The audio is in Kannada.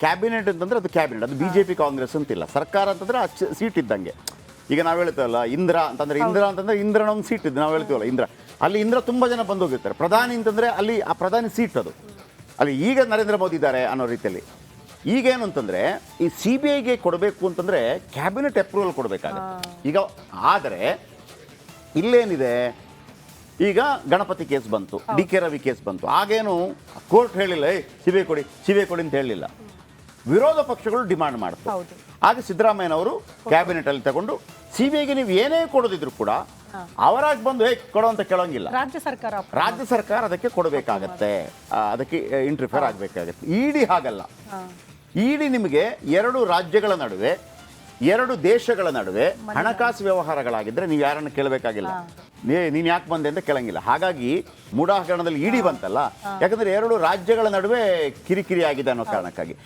ಕ್ಯಾಬಿನೆಟ್ ಅಂತಂದ್ರೆ ಅದು ಕ್ಯಾಬಿನೆಟ್, ಅದು ಬಿಜೆಪಿ ಕಾಂಗ್ರೆಸ್ ಅಂತಿಲ್ಲ. ಸರ್ಕಾರ ಅಂತಂದ್ರೆ ಸೀಟ್ ಇದ್ದಂಗೆ. ಈಗ ನಾವು ಹೇಳ್ತೇವಲ್ಲ ಇಂದ್ರ ಅಂತಂದ್ರೆ ಇಂದ್ರನ ಒಂದು ಸೀಟ್ ಇದ್ದು ನಾವು ಹೇಳ್ತೀವಲ್ಲ ಇಂದ್ರ, ಅಲ್ಲಿ ಇಂದ್ರ ತುಂಬ ಜನ ಬಂದು ಹೋಗಿರ್ತಾರೆ. ಪ್ರಧಾನಿ ಅಂತಂದ್ರೆ ಅಲ್ಲಿ ಆ ಪ್ರಧಾನಿ ಸೀಟ್ ಅದು. ಅಲ್ಲಿ ಈಗ ನರೇಂದ್ರ ಮೋದಿ ಇದ್ದಾರೆ ಅನ್ನೋ ರೀತಿಯಲ್ಲಿ. ಈಗೇನು ಅಂತಂದರೆ ಈ CBIಗೆ ಕೊಡಬೇಕು ಅಂತಂದರೆ ಕ್ಯಾಬಿನೆಟ್ ಅಪ್ರೂವಲ್ ಕೊಡಬೇಕಾಗುತ್ತೆ ಈಗ. ಆದರೆ ಇಲ್ಲೇನಿದೆ, ಈಗ ಗಣಪತಿ ಕೇಸ್ ಬಂತು, DK ರವಿ ಕೇಸ್ ಬಂತು. ಆಗೇನು ಕೋರ್ಟ್ ಹೇಳಿಲ್ಲ CBI ಕೊಡಿ ಅಂತ ಹೇಳಲಿಲ್ಲ. ವಿರೋಧ ಪಕ್ಷಗಳು ಡಿಮಾಂಡ್ ಮಾಡ್ತು. ಆಗ ಸಿದ್ದರಾಮಯ್ಯನವರು ಕ್ಯಾಬಿನೆಟಲ್ಲಿ ತಗೊಂಡು CBIಗೆ ನೀವು ಏನೇ ಕೊಡೋದಿದ್ರು ಕೂಡ ಅವರಾಗಿ ಬಂದು ಕೊಡೋ ಅಂತ ಕೇಳೋಂಗಿಲ್ಲ. ರಾಜ್ಯ ಸರ್ಕಾರ ಅದಕ್ಕೆ ಕೊಡಬೇಕಾಗತ್ತೆ, ಅದಕ್ಕೆ ಇಂಟರ್ಫಿಯರ್ ಆಗಬೇಕಾಗತ್ತೆ. ಇಡಿ ಹಾಗಲ್ಲ. ಇಡಿ ನಿಮಗೆ ಎರಡು ರಾಜ್ಯಗಳ ನಡುವೆ, ಎರಡು ದೇಶಗಳ ನಡುವೆ ಹಣಕಾಸು ವ್ಯವಹಾರಗಳಾಗಿದ್ದರೆ ನೀವು ಯಾರನ್ನು ಕೇಳಬೇಕಾಗಿಲ್ಲ. ನೀನು ಯಾಕೆ ಬಂದೆ ಅಂತ ಕೇಳಂಗಿಲ್ಲ. ಹಾಗಾಗಿ ಮೂಢ ಹಗರಣದಲ್ಲಿ ಇಡಿ ಬಂತಲ್ಲ, ಯಾಕಂದ್ರೆ ಎರಡು ರಾಜ್ಯಗಳ ನಡುವೆ ಕಿರಿಕಿರಿ ಆಗಿದೆ ಅನ್ನೋ ಕಾರಣಕ್ಕಾಗಿ.